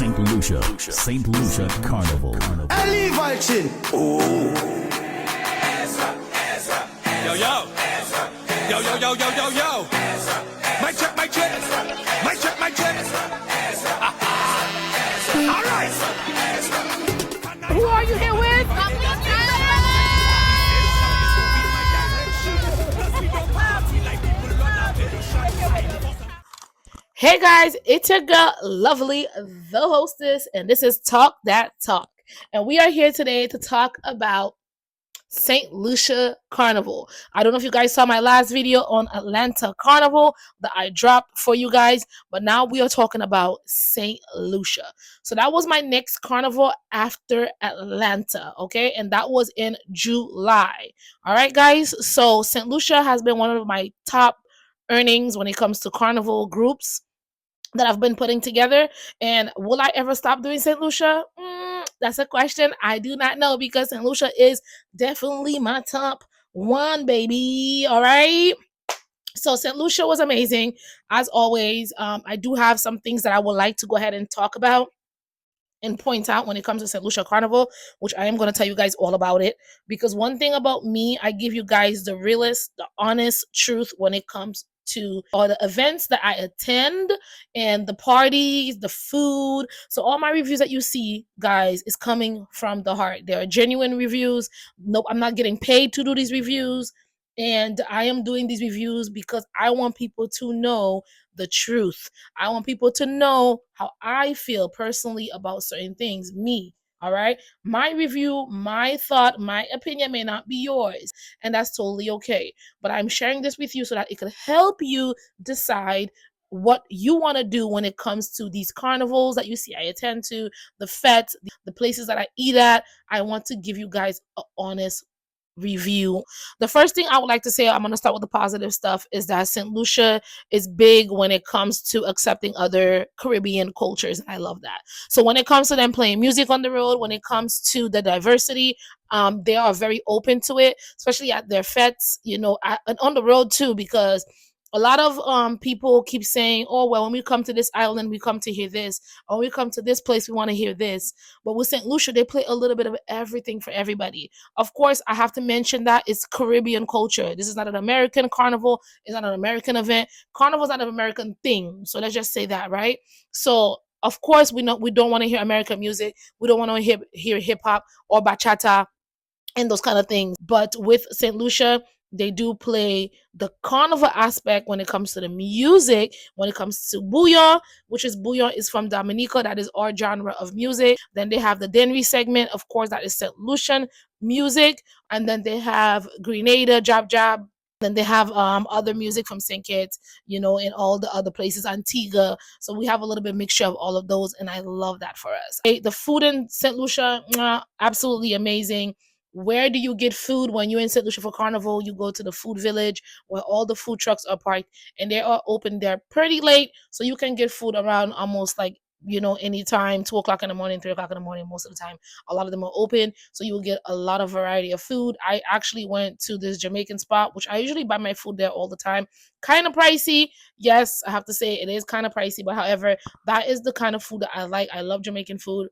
St. Lucia Carnival. Chin. Yo, yo. Yo, yo, yo, yo, yo, yo. Mic check, mic check. Mic check, mic check. All right. Who are you here with? Hey guys, it's your girl, Lovely, the hostess, and this is Talk That Talk. And we are here today to talk about St. Lucia Carnival. I don't know if you guys saw my last video on Atlanta Carnival that I dropped for you guys, but now we are talking about St. Lucia. So that was my next carnival after Atlanta, okay? And that was in July. All right, guys? So St. Lucia has been one of my top earnings when it comes to carnival groups that I've been putting together. And will I ever stop doing St. Lucia? That's a question I do not know, because St. Lucia is definitely my top one, baby. All right. So St. Lucia was amazing, as always. I do have some things that I would like to go ahead and talk about and point out when it comes to St. Lucia Carnival, which I am going to tell you guys all about it. Because one thing about me, I give you guys the realest, the honest truth when it comes to all the events that I attend and the parties, the food. So all my reviews that you see, guys, is coming from the heart. They are genuine reviews. Nope, I'm not getting paid to do these reviews. And I am doing these reviews because I want people to know the truth. I want people to know how I feel personally about certain things. Me, all right? My review, my thought, my opinion may not be yours, and that's totally okay. But I'm sharing this with you so that it could help you decide what you want to do when it comes to these carnivals that you see I attend to, the fetes, the places that I eat at. I want to give you guys an honest review. The first thing I would like to say, I'm going to start with the positive stuff, is that St. Lucia is big when it comes to accepting other Caribbean cultures. I love that. So when it comes to them playing music on the road, when it comes to the diversity, they are very open to it, especially at their fetes, and on the road too, because a lot of people keep saying, oh, well, when we come to this island, we come to hear this. Or when we come to this place, we want to hear this. But with St. Lucia, they play a little bit of everything for everybody. Of course, I have to mention that it's Caribbean culture. This is not an American carnival. It's not an American event. Carnival is not an American thing. So let's just say that, right? So of course, we don't want to hear American music. We don't want to hear hip hop or bachata and those kind of things. But with St. Lucia, they do play the carnival aspect when it comes to the music, when it comes to bouillon, which is bouillon is from Dominica. That is our genre of music. Then they have the Dennery segment, of course, that is St. Lucian music. And then they have Grenada, Jab Jab. Then they have other music from St. Kitts, and all the other places, Antigua. So we have a little bit mixture of all of those, and I love that for us. Okay, the food in St. Lucia, absolutely amazing. Where do you get food when you're in St. Lucia for Carnival? You go to the food village where all the food trucks are parked, and they are open there pretty late. So you can get food around almost like, anytime, 2 o'clock in the morning, 3 o'clock in the morning, most of the time. A lot of them are open. So you will get a lot of variety of food. I actually went to this Jamaican spot, which I usually buy my food there all the time. Kind of pricey. Yes, I have to say it is kind of pricey. But however, that is the kind of food that I like. I love Jamaican food.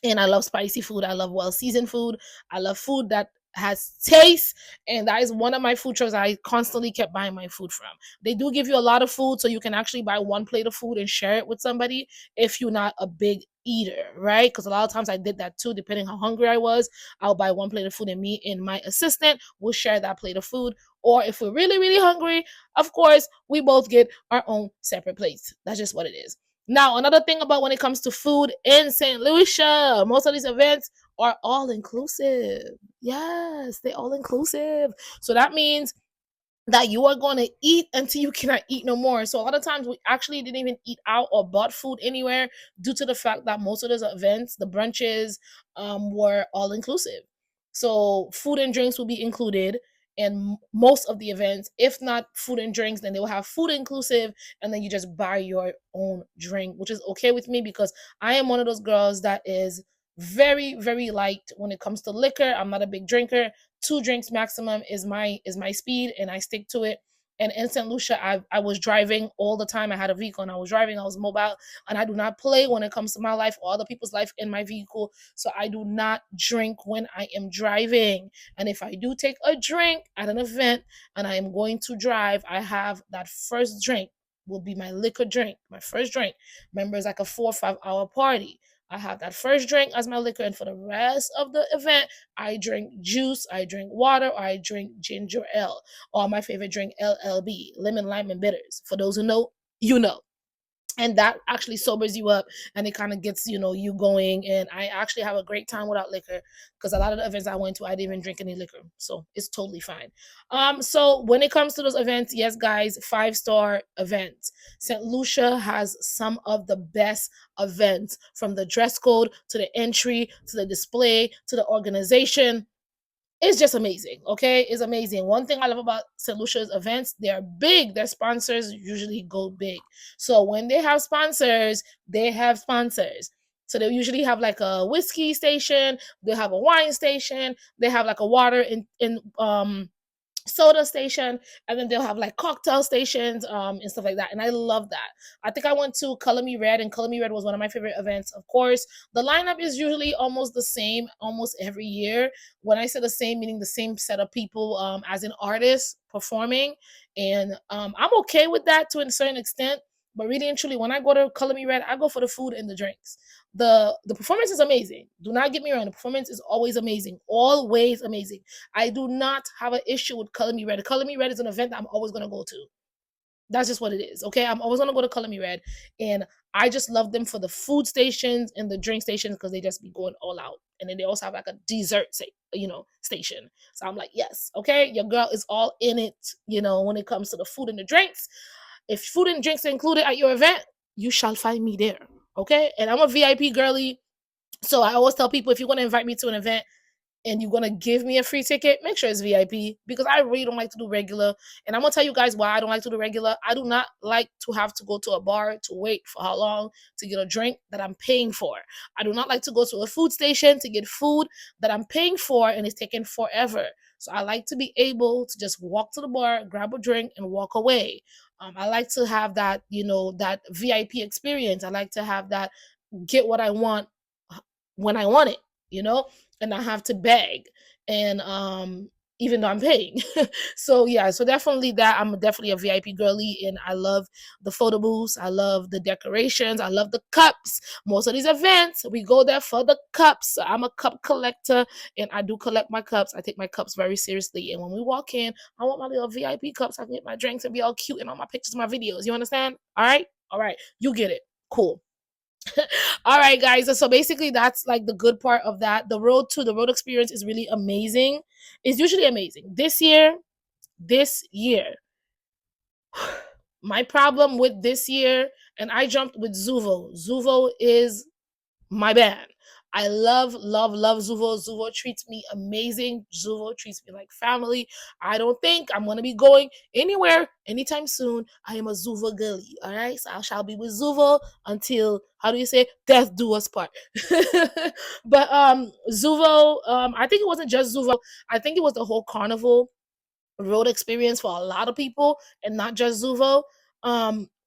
And I love spicy food. I love well-seasoned food. I love food that has taste. And that is one of my food trucks I constantly kept buying my food from. They do give you a lot of food, so you can actually buy one plate of food and share it with somebody if you're not a big eater, right? Because a lot of times I did that too, depending how hungry I was. I'll buy one plate of food and me and my assistant will share that plate of food. Or if we're really, really hungry, of course, we both get our own separate plates. That's just what it is. Now, another thing about when it comes to food in St. Lucia, most of these events are all inclusive. Yes, they're all inclusive. So that means that you are going to eat until you cannot eat no more. So a lot of times we actually didn't even eat out or bought food anywhere due to the fact that most of those events, the brunches, were all inclusive. So food and drinks will be included in most of the events. If not food and drinks, then they will have food inclusive, and then you just buy your own drink, which is okay with me because I am one of those girls that is very, very light when it comes to liquor. I'm not a big drinker. 2 drinks maximum is my speed, and I stick to it. And in St. Lucia, I was driving all the time. I had a vehicle and I was driving, I was mobile, and I do not play when it comes to my life or other people's life in my vehicle. So I do not drink when I am driving. And if I do take a drink at an event and I am going to drive, I have that first drink will be my liquor drink, my first drink. Remember, it's like a 4 or 5 hour party. I have that first drink as my liquor, and for the rest of the event, I drink juice, I drink water, or I drink ginger ale, or my favorite drink, LLB, lemon, lime, and bitters. For those who know, you know. And that actually sobers you up, and it kind of gets you going. And I actually have a great time without liquor, because a lot of the events I went to, I didn't even drink any liquor, so it's totally fine. So when it comes to those events, yes guys, 5-star events. St. Lucia has some of the best events, from the dress code to the entry to the display to the organization. It's just amazing. Okay, it's amazing. One thing I love about St. Lucia's events, they're big. Their sponsors usually go big. So when they have sponsors, they have sponsors. So they usually have like a whiskey station, they have a wine station, they have like a water in soda station, and then they'll have like cocktail stations and stuff like that. And I love that. I think I went to Color Me Red, and Color Me Red was one of my favorite events. Of course, the lineup is usually almost the same almost every year. When I say the same, meaning the same set of people, as an artist performing. And I'm okay with that to a certain extent. But really and truly, when I go to Color Me Red, I go for the food and the drinks. The performance is amazing. Do not get me wrong. The performance is always amazing. Always amazing. I do not have an issue with Color Me Red. Color Me Red is an event that I'm always going to go to. That's just what it is. Okay. I'm always going to go to Color Me Red. And I just love them for the food stations and the drink stations, because they just be going all out. And then they also have like a dessert, station. So I'm like, yes. Okay. Your girl is all in it, when it comes to the food and the drinks. If food and drinks are included at your event, you shall find me there. Okay. And I'm a VIP girly. So I always tell people, if you're going to invite me to an event and you're going to give me a free ticket, make sure it's VIP, because I really don't like to do regular. And I'm going to tell you guys why I don't like to do regular. I do not like to have to go to a bar to wait for how long to get a drink that I'm paying for. I do not like to go to a food station to get food that I'm paying for and it's taking forever. So I like to be able to just walk to the bar, grab a drink, and walk away. I like to have that, that VIP experience. I like to have that, get what I want when I want it, you know, and I have to beg. And even though I'm paying. So yeah, so definitely that. I'm definitely a VIP girly, and I love the photo booths, I love the decorations, I love the cups. Most of these events, we go there for the cups. I'm a cup collector, and I do collect my cups. I take my cups very seriously. And when we walk in, I want my little VIP cups. I can get my drinks and be all cute in all my pictures, my videos. You understand? All right? All right. You get it. Cool. All right, guys. So basically, that's like the good part of that. The road experience is really amazing. It's usually amazing. This year, my problem with this year, and I jumped with Zuvo. Zuvo is my band. I love, love, love Zuvo. Zuvo treats me amazing. Zuvo treats me like family. I don't think I'm going to be going anywhere anytime soon. I am a Zuvo girly. All right. So I shall be with Zuvo until, how do you say, death do us part. But Zuvo, I think it wasn't just Zuvo. I think it was the whole carnival road experience for a lot of people, and not just Zuvo.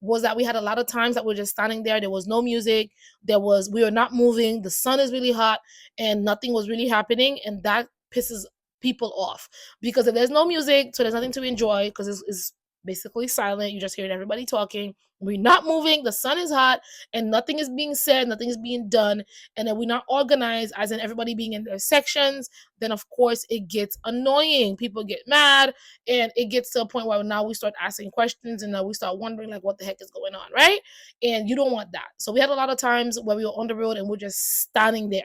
Was that we had a lot of times that we're just standing there. There was no music. We were not moving. The sun is really hot, and nothing was really happening, and that pisses people off, because if there's no music, so there's nothing to enjoy, because it's basically silent. You just hearing everybody talking. We're not moving. The sun is hot, and nothing is being said. Nothing is being done, and then we're not organized, as in everybody being in their sections. Then of course it gets annoying. People get mad, and it gets to a point where now we start asking questions, and now we start wondering like, what the heck is going on, right? And you don't want that. So we had a lot of times where we were on the road and we're just standing there.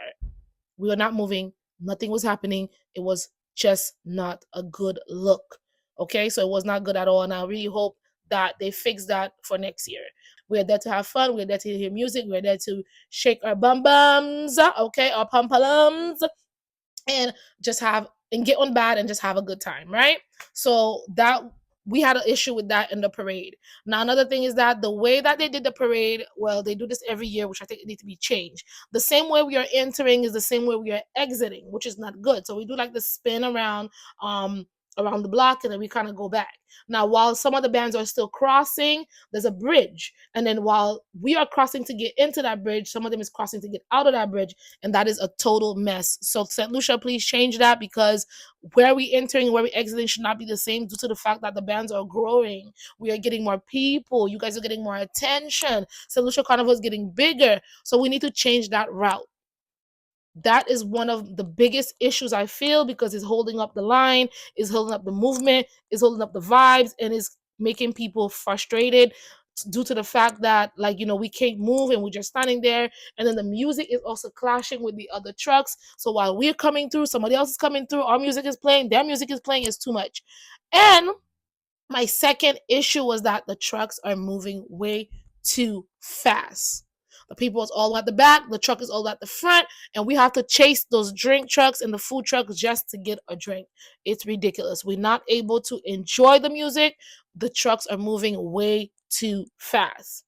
We were not moving. Nothing was happening. It was just not a good look. Okay, so it was not good at all. And I really hope that they fix that for next year. We're there to have fun. We're there to hear music. We're there to shake our bum bums, okay, our pom poms, and just have and get on bad and just have a good time, right? So that we had an issue with that in the parade. Now another thing is that the way that they did the parade, well, they do this every year, which I think it needs to be changed. The same way we are entering is the same way we are exiting, which is not good. So we do like the spin around, around the block, and then we kind of go back. Now, while some of the bands are still crossing, there's a bridge. And then while we are crossing to get into that bridge, some of them is crossing to get out of that bridge. And that is a total mess. So St. Lucia, please change that, because where we entering and where we exiting should not be the same, due to the fact that the bands are growing. We are getting more people. You guys are getting more attention. St. Lucia Carnival is getting bigger. So we need to change that route. That is one of the biggest issues, I feel, because it's holding up the line, is holding up the movement, is holding up the vibes, and is making people frustrated due to the fact that, like, we can't move and we're just standing there. And then the music is also clashing with the other trucks. So while we're coming through, somebody else is coming through, our music is playing, their music is playing. It's too much. And my second issue was that the trucks are moving way too fast. The people is all at the back, the truck is all at the front, and we have to chase those drink trucks and the food trucks just to get a drink. It's ridiculous. We're not able to enjoy the music. The trucks are moving way too fast.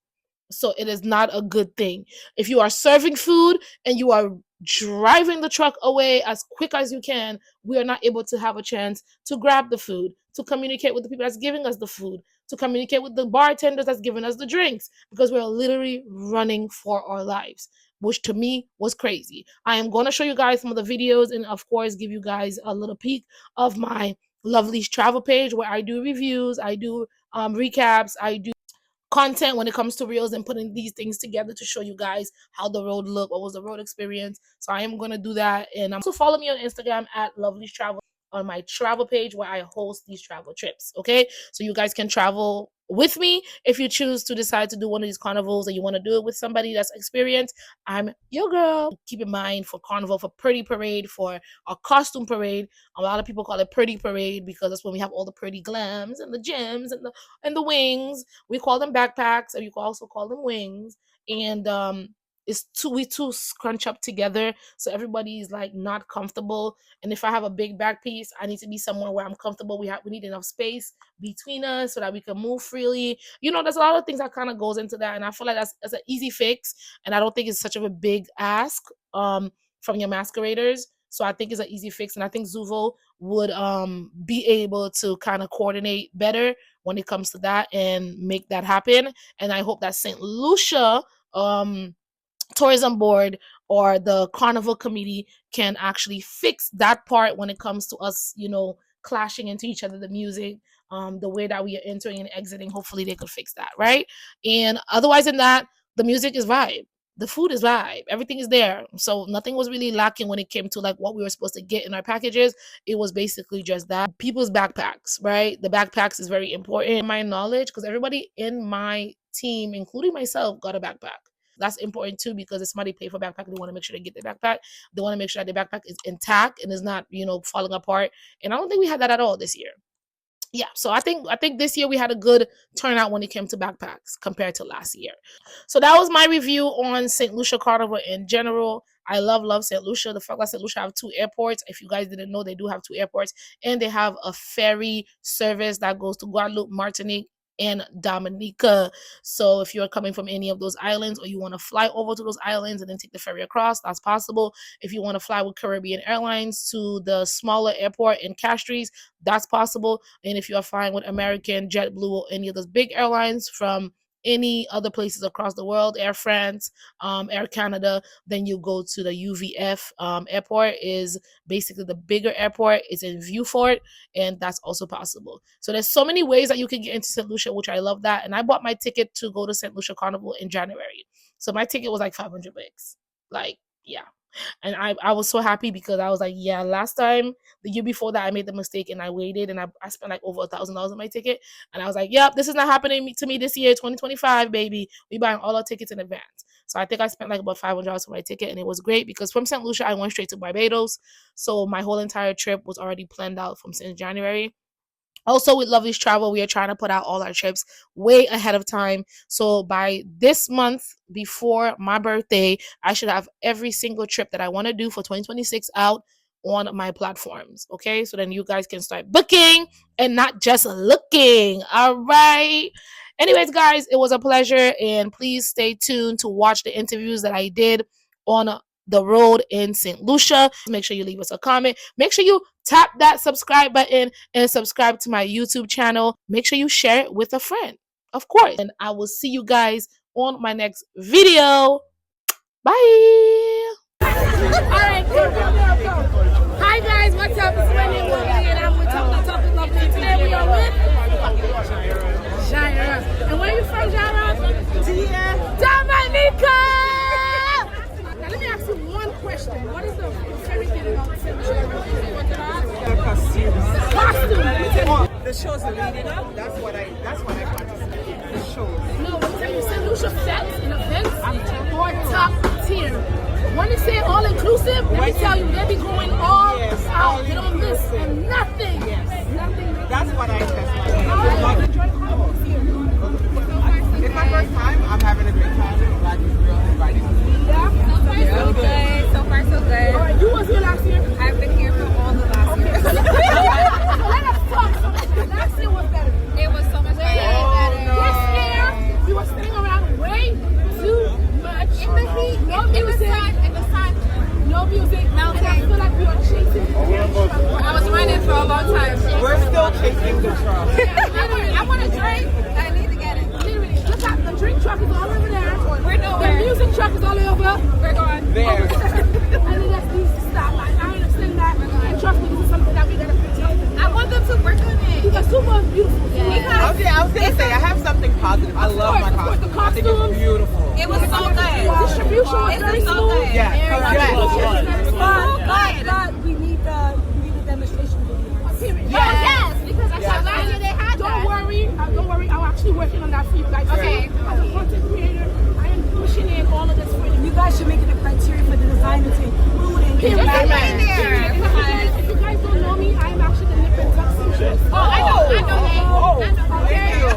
So it is not a good thing. If you are serving food and you are driving the truck away as quick as you can, we are not able to have a chance to grab the food, to communicate with the people that's giving us the food, to communicate with the bartenders that's giving us the drinks, because we're literally running for our lives, which to me was crazy. I am going to show you guys some of the videos, and of course give you guys a little peek of my lovely travel page, where I do reviews, I do recaps, I do content when it comes to reels, and putting these things together to show you guys how the road looked, what was the road experience. So I am going to do that. And also follow me on Instagram at Lovely's Travel, on my travel page, where I host these travel trips. Okay, so you guys can travel with me if you choose to decide to do one of these carnivals, and you want to do it with somebody that's experienced. I'm your girl. Keep in mind, for carnival, for pretty parade, for a costume parade, a lot of people call it pretty parade because that's when we have all the pretty glams and the gems and the wings. We call them backpacks, or you can also call them wings. And we two scrunch up together, so everybody's like not comfortable. And if I have a big back piece, I need to be somewhere where I'm comfortable. We need enough space between us so that we can move freely. There's a lot of things that kind of goes into that, and I feel like that's an easy fix, and I don't think it's such of a big ask from your masqueraders. So I think it's an easy fix, and I think Zuvo would be able to kind of coordinate better when it comes to that and make that happen. And I hope that St. Lucia tourism board or the carnival committee can actually fix that part when it comes to us, clashing into each other, the music, the way that we are entering and exiting. Hopefully they could fix that, right? And otherwise than that, the music is vibe, the food is vibe, everything is there. So nothing was really lacking when it came to like what we were supposed to get in our packages. It was basically just that. People's backpacks, right? The backpacks is very important in my knowledge, because everybody in my team, including myself, got a backpack. That's important too, because if somebody pay for backpack, they want to make sure they get their backpack. They want to make sure that their backpack is intact and is not, falling apart. And I don't think we had that at all this year. Yeah, so I think this year we had a good turnout when it came to backpacks compared to last year. So that was my review on St. Lucia Carnival in general. I love St. Lucia. The fact that St. Lucia have 2 airports. If you guys didn't know, they do have 2 airports, and they have a ferry service that goes to Guadeloupe, Martinique, and Dominica. So if you're coming from any of those islands, or you want to fly over to those islands and then take the ferry across, that's possible. If you want to fly with Caribbean Airlines to the smaller airport in Castries, that's possible. And if you are flying with American, JetBlue, or any of those big airlines from any other places across the world, Air France, Air Canada, then you go to the UVF airport, is basically the bigger airport. It's in Vieux-Fort, and that's also possible. So there's so many ways that you can get into St. Lucia, which I love that. And I bought my ticket to go to St. Lucia Carnival in January. So my ticket was like 500 bucks. Like, yeah. And I was so happy, because I was like, yeah, last time, the year before that, I made the mistake and I waited, and I spent like over $1,000 on my ticket. And I was like, yep, this is not happening to me this year, 2025, baby. We buying all our tickets in advance. So I think I spent like about $500 for my ticket, and it was great, because from St. Lucia, I went straight to Barbados. So my whole entire trip was already planned out from since January. Also, with Lovely's Travel, we are trying to put out all our trips way ahead of time. So by this month, before my birthday, I should have every single trip that I want to do for 2026 out on my platforms. Okay, so then you guys can start booking and not just looking. All right. Anyways, guys, it was a pleasure, and please stay tuned to watch the interviews that I did on the road in St. Lucia. Make sure you leave us a comment. Make sure you tap that subscribe button and subscribe to my YouTube channel. Make sure you share it with a friend, of course. And I will see you guys on my next video. Bye. Alright, hi guys, what's up? It's my name Lily and I'm with Talk with Lovely. Today we are with Jaira. And where are you from, Jaira? Dominica! Now let me ask you one question. What is the favorite thing about St. Lucia? The costumes. Costume. The shows are leading up. That's what I participate. The shows. No, let me tell you, St. Lucia sets and events are top tier. When they say all inclusive, let me tell you, they be going all out. They don't miss nothing. Nothing. That's what I It's my first time. I'm having a great time. I'm glad you invited me. Yeah. So far, so good. All right, you was here last year? I've been here for all the last years. So let us talk. So last year was better. It was so much better. This year, we were sitting around way too much. In the heat, No in the music. sun, in the sun. No music. No And I feel like we were chasing the I was running for a long time. We're still chasing the truck. I want a drink. I need to get it. Literally, look at the drink truck is all over there. We're nowhere. The music truck is all over. We're going. There. And it just needs to stop. I understand that. And trust me, this is something that we gotta fix up. I want them to work on it. Because super is beautiful. I was gonna say I have something positive. I love my costume. costume. I think it's beautiful. It was so good. Distribution was It very was so smooth. good. Yeah, But we need the demonstration video. Period. yes, because I saw last year they had Don't that. worry. Don't worry. I'm actually working on that for you guys. Okay. As a content creator, I am pushing in all of this for you. You guys should make it a criteria for the design to take food and Period. Just Amen. right there. If you guys don't know me, I am actually the nip and tuck seamstress. Oh, I know that. Thank you.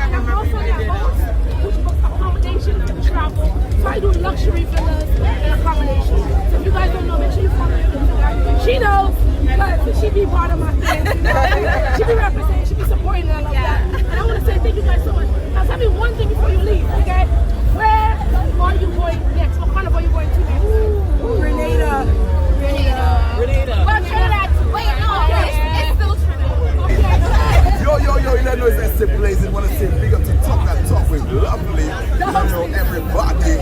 And I'm also the host, which books accommodations and travel. So I do luxury villas and accommodations. So if you guys don't know, make sure you follow me. She knows, because she be part of my thing. She be representing, she be supporting, and I love that. And I want to say thank you guys so much. Now tell me one thing before you leave, okay? Where are you going next? What carnival are you going to next? Grenada. Well, Trinidad. Wait, no, it's still Trinidad. Yo, you know it's SC Blazing. Want to say big up to Talk That Talk with Lovely. You know, everybody,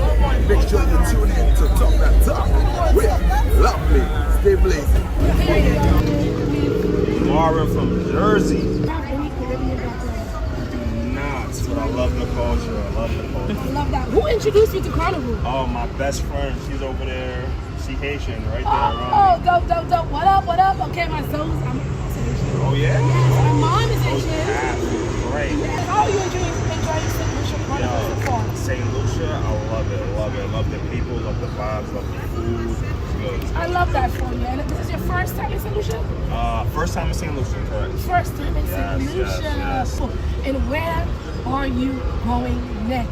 make sure you tune in to Talk That Talk with Lovely. Stay blazing. Mara from Jersey. Not, but I love the culture. I love that. Who introduced you to carnival? Oh, my best friend, she's over there. She Haitian, right there. Oh, dope. What up? Okay, my Zoe's, I'm Haitian. Oh, yeah? My mom is Haitian. Great. How are you enjoying St. Lucia carnival so far? St. Lucia, I love it. Love the people, love the vibes, love the food. It's good. I love that for you. And this is your first time in St. Lucia? First time in St. Lucia, correct. First time in St. Lucia. Yes. And where are you going next?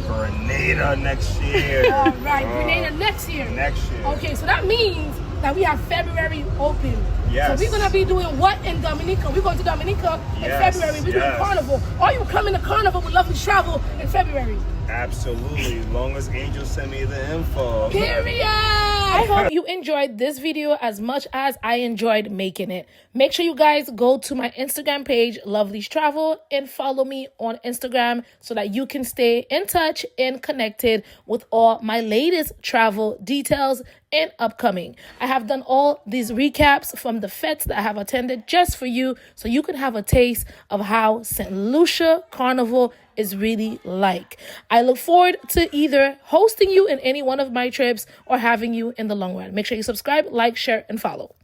Grenada next year. All right, Grenada next year. Next year. Okay, so that means that we have February open. Yes. So we're gonna be doing what in Dominica? We're going to Dominica in Yes, February. We're doing yes. carnival. Are you coming to carnival with Lovely Travel in February? Absolutely. As long as Angel send me the info. Period. I hope you enjoyed this video as much as I enjoyed making it. Make sure you guys go to my Instagram page, Lovely's Travel, and follow me on Instagram so that you can stay in touch and connected with all my latest travel details and upcoming. I have done all these recaps from the fetes that I have attended just for you so you can have a taste of how St. Lucia Carnival is really like. I look forward to either hosting you in any one of my trips or having you in the long run. Make sure you subscribe, like, share, and follow.